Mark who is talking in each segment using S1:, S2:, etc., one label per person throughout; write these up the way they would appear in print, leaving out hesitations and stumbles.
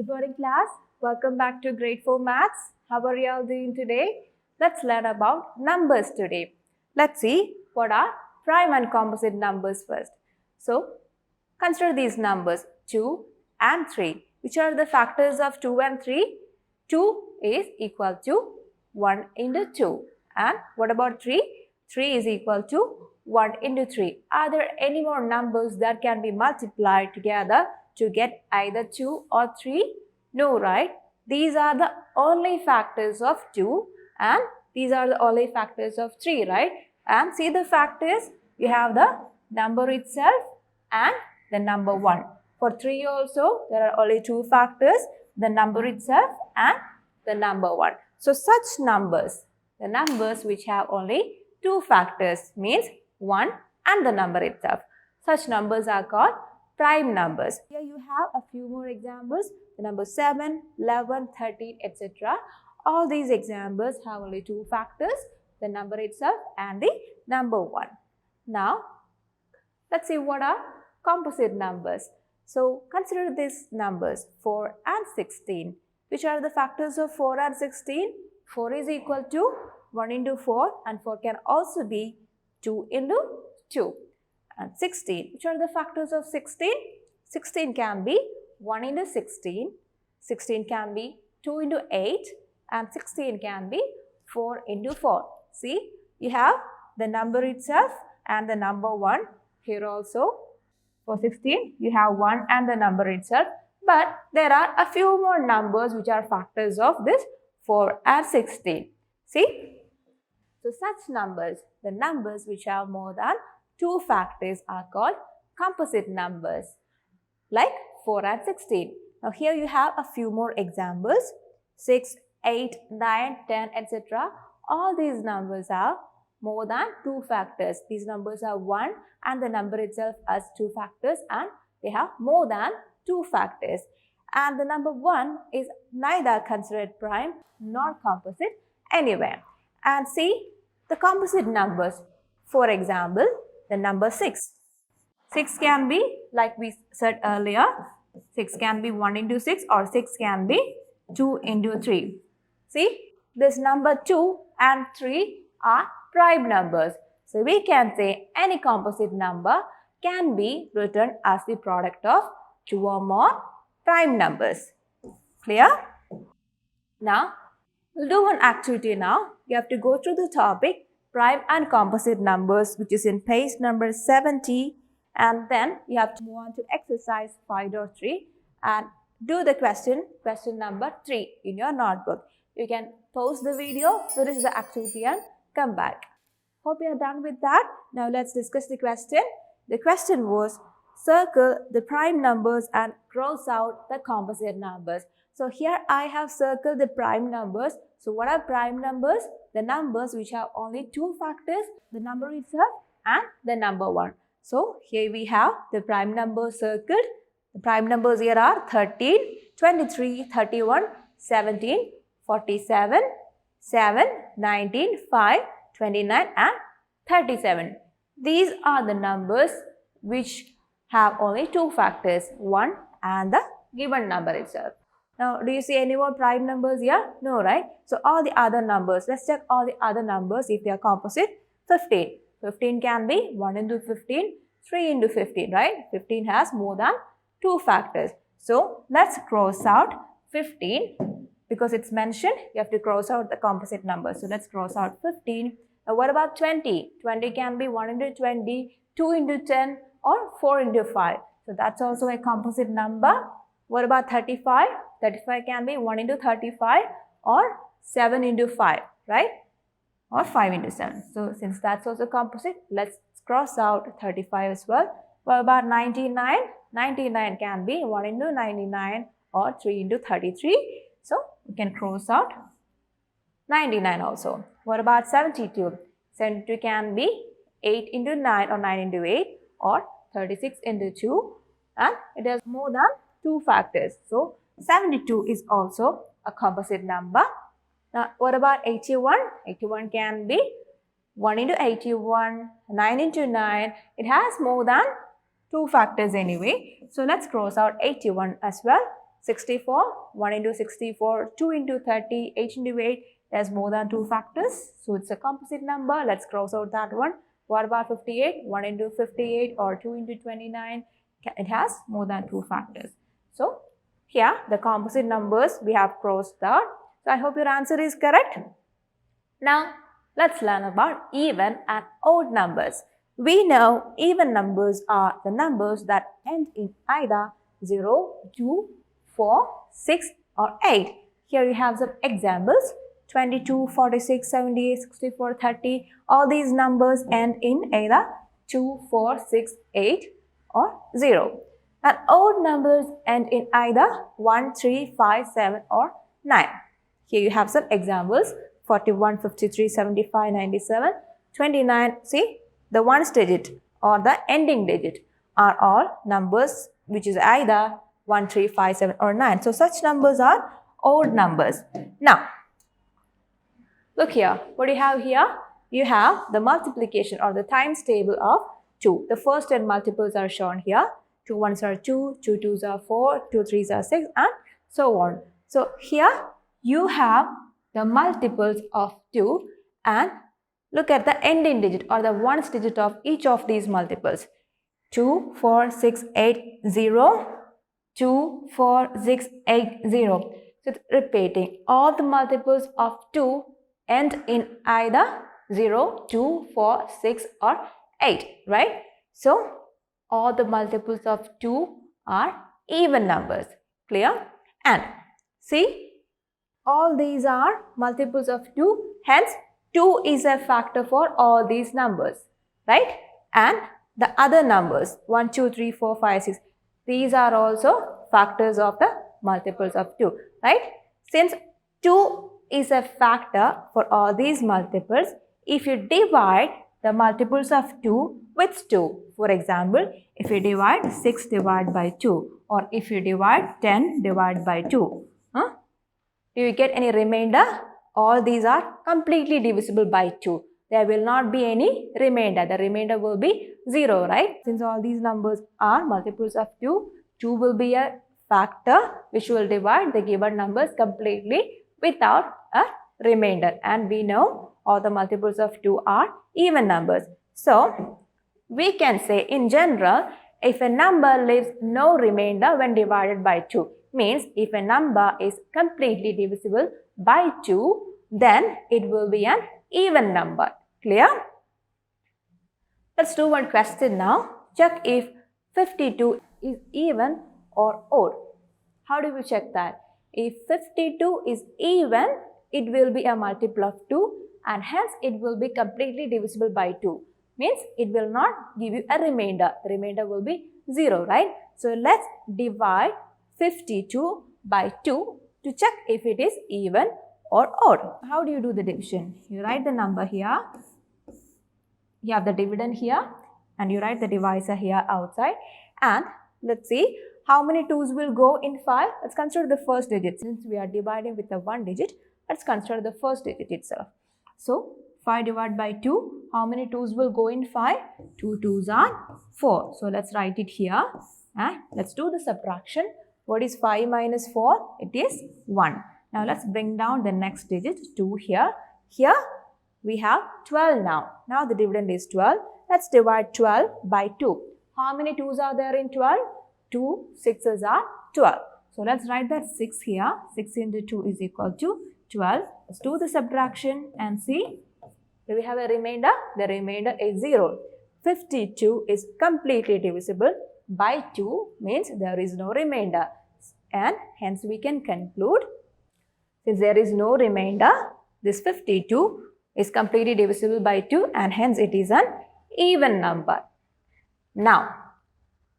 S1: Good morning, class. Welcome back to grade 4 maths. How are you all doing today? Let's learn about numbers today. Let's see what are prime and composite numbers first. So, consider these numbers 2 and 3. Which are the factors of 2 and 3? 2 is equal to 1 into 2. And what about 3? 3 is equal to 1 into 3. Are there any more numbers that can be multiplied together to get either 2 or 3? No, right? These are the only factors of 2 and these are the only factors of 3, right? And see the factors, you have the number itself and the number 1. For 3 also, there are only 2 factors, the number itself and the number 1. So such numbers, the numbers which have only 2 factors means 1 and the number itself. Such numbers are called prime numbers. Here you have a few more examples. The number 7, 11, 13, etc. All these examples have only 2 factors, the number itself and the number 1. Now, let's see what are composite numbers. So, consider these numbers 4 and 16. Which are the factors of 4 and 16? 4 is equal to 1 into 4 and 4 can also be 2 into 2. And 16, which are the factors of 16? 16 can be 1 into 16, 16 can be 2 into 8 and 16 can be 4 into 4. See, you have the number itself and the number 1. Here also for 16 you have 1 and the number itself, but there are a few more numbers which are factors of this 4 and 16. See, so such numbers, the numbers which have more than 2 factors are called composite numbers, like 4 and 16. Now here you have a few more examples, 6, 8, 9, 10, etc. All these numbers have more than 2 factors. These numbers are 1 and the number itself has 2 factors and they have more than 2 factors. And the number 1 is neither considered prime nor composite anywhere. And see the composite numbers. For example, the number 6. 6 can be, like we said earlier, 6 can be 1 into 6 or 6 can be 2 into 3. See, this number 2 and 3 are prime numbers. So we can say any composite number can be written as the product of 2 or more prime numbers. Clear? Now, we'll do one activity now. You have to go through the topic prime and composite numbers, which is in page number 70, and then you have to move on to exercise 5.3 and do the question number 3 in your notebook. You can pause the video, finish the activity and come back. Hope you are done with that. Now let's discuss the question. The question was, circle the prime numbers and cross out the composite numbers. So here I have circled the prime numbers. So what are prime numbers? The numbers which have only 2 factors, the number itself and the number 1. So here we have the prime numbers circled. The prime numbers here are 13, 23, 31, 17, 47, 7, 19, 5, 29 and 37. These are the numbers which have only 2 factors, 1 and the given number itself. Now, do you see any more prime numbers here? No, right? So, all the other numbers, let's check all the other numbers if they are composite. 15. 15 can be 1 into 15, 3 into 15, right? 15 has more than 2 factors. So, let's cross out 15 because it's mentioned. You have to cross out the composite number. So, let's cross out 15. Now, what about 20? 20 can be 1 into 20, 2 into 10 or 4 into 5. So, that's also a composite number. What about 35? 35 can be 1 into 35 or 7 into 5, right? Or 5 into 7. So, since that's also composite, let's cross out 35 as well. What about 99? 99 can be 1 into 99 or 3 into 33. So, we can cross out 99 also. What about 72? 72 can be 8 into 9 or 9 into 8 or 36 into 2 and it has more than 2 factors. So, 72 is also a composite number. Now, what about 81? 81 can be 1 into 81, 9 into 9. It has more than 2 factors anyway. So, let's cross out 81 as well. 64, 1 into 64, 2 into 30, 8 into 8, there's more than 2 factors. So it's a composite number. Let's cross out that one. What about 58? 1 into 58 or 2 into 29, it has more than 2 factors. So here the composite numbers we have crossed out. So I hope your answer is correct. Now let's learn about even and odd numbers. We know even numbers are the numbers that end in either 0, 2, 4, 6 or 8. Here you have some examples. 22, 46, 78, 64, 30. All these numbers end in either 2, 4, 6, 8 or 0. And odd numbers end in either 1, 3, 5, 7 or 9. Here you have some examples. 41, 53, 75, 97, 29. See, the ones digit or the ending digit are all numbers which is either 1, 3, 5, 7 or 9. So such numbers are odd numbers. Now, look here. What do you have here? You have the multiplication or the times table of 2. The first 10 multiples are shown here. 2 ones are 2, 2 twos are 4, 2 threes are 6 and so on. So here you have the multiples of 2 and look at the ending digit or the ones digit of each of these multiples. 2, 4, 6, 8, 0, 2, 4, 6, 8, 0. So repeating, all the multiples of 2 end in either 0, 2, 4, 6 or 8, right? So all the multiples of 2 are even numbers. Clear? And see, all these are multiples of 2, hence 2 is a factor for all these numbers, right? And the other numbers 1, 2, 3, 4, 5, 6, these are also factors of the multiples of 2, right? Since 2 is a factor for all these multiples, if you divide the multiples of 2 with 2, for example, if you divide 6 divided by 2 or if you divide 10 divided by 2, do you get any remainder? All these are completely divisible by 2. There will not be any remainder. The remainder will be 0, right? Since all these numbers are multiples of 2, 2 will be a factor which will divide the given numbers completely without a remainder. And we know all the multiples of 2 are even numbers. So, we can say in general, if a number leaves no remainder when divided by 2, means if a number is completely divisible by 2, then it will be an even number. Clear? Let's do one question now. Check if 52 is even or odd. How do we check that? If 52 is even, it will be a multiple of 2 and hence it will be completely divisible by 2. Means it will not give you a remainder. The remainder will be 0, right? So let's divide 52 by 2 to check if it is even or odd. How do you do the division? You write the number here. You have the dividend here and you write the divisor here outside. And let's see how many 2's will go in 5. Let's consider the first digit. Since we are dividing with the 1 digit, let's consider the first digit itself. So 5 divided by 2, how many 2's will go in 5? 2 2's are 4. So let's write it here and let's do the subtraction. What is 5 minus 4? It is 1. Now let's bring down the next digit 2 here. Here we have 12 now. Now the dividend is 12. Let's divide 12 by 2. How many 2's are there in 12? 2 6's are 12. So let's write that 6 here. 6 into 2 is equal to 12. Let's do the subtraction and see. Do we have a remainder? The remainder is 0. 52 is completely divisible by 2, means there is no remainder. And hence we can conclude, since there is no remainder, this 52 is completely divisible by 2 and hence it is an even number. Now,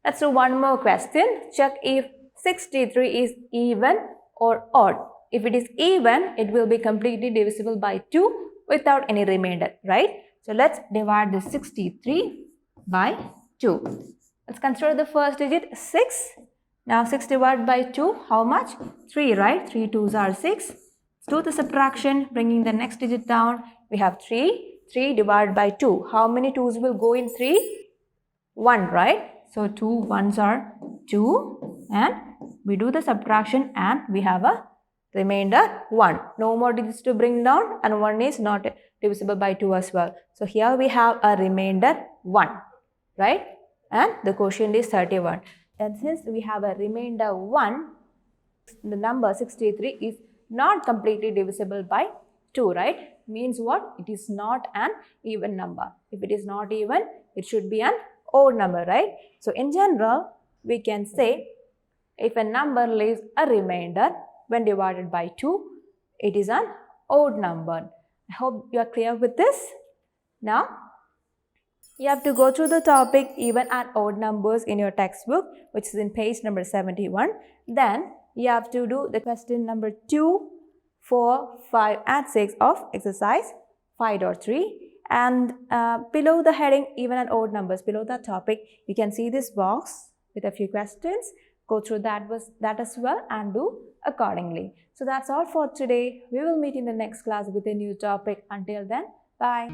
S1: let's do one more question. Check if 63 is even or odd. If it is even, it will be completely divisible by 2 without any remainder, right? So let's divide the 63 by 2. Let's consider the first digit 6. Now 6 divided by 2, how much? 3, right? 3 2's are 6. Let's do the subtraction, bringing the next digit down. We have 3. 3 divided by 2. How many 2's will go in 3? 1, right? So 2 1's are 2 and We do the subtraction and we have a remainder 1. No more digits to bring down and 1 is not divisible by 2 as well. So here we have a remainder 1, right? And the quotient is 31. And since we have a remainder 1, the number 63 is not completely divisible by 2, right? Means what? It is not an even number. If it is not even, it should be an odd number, right? So in general, we can say if a number leaves a remainder when divided by 2, it is an odd number. I hope you are clear with this. Now, you have to go through the topic even and odd numbers in your textbook, which is in page number 71. Then, you have to do the question number 2, 4, 5 and 6 of exercise 5.3. And below the heading even and odd numbers, below that topic, you can see this box with a few questions. Go through that as well and do accordingly. So that's all for today. We will meet in the next class with a new topic. Until then, bye.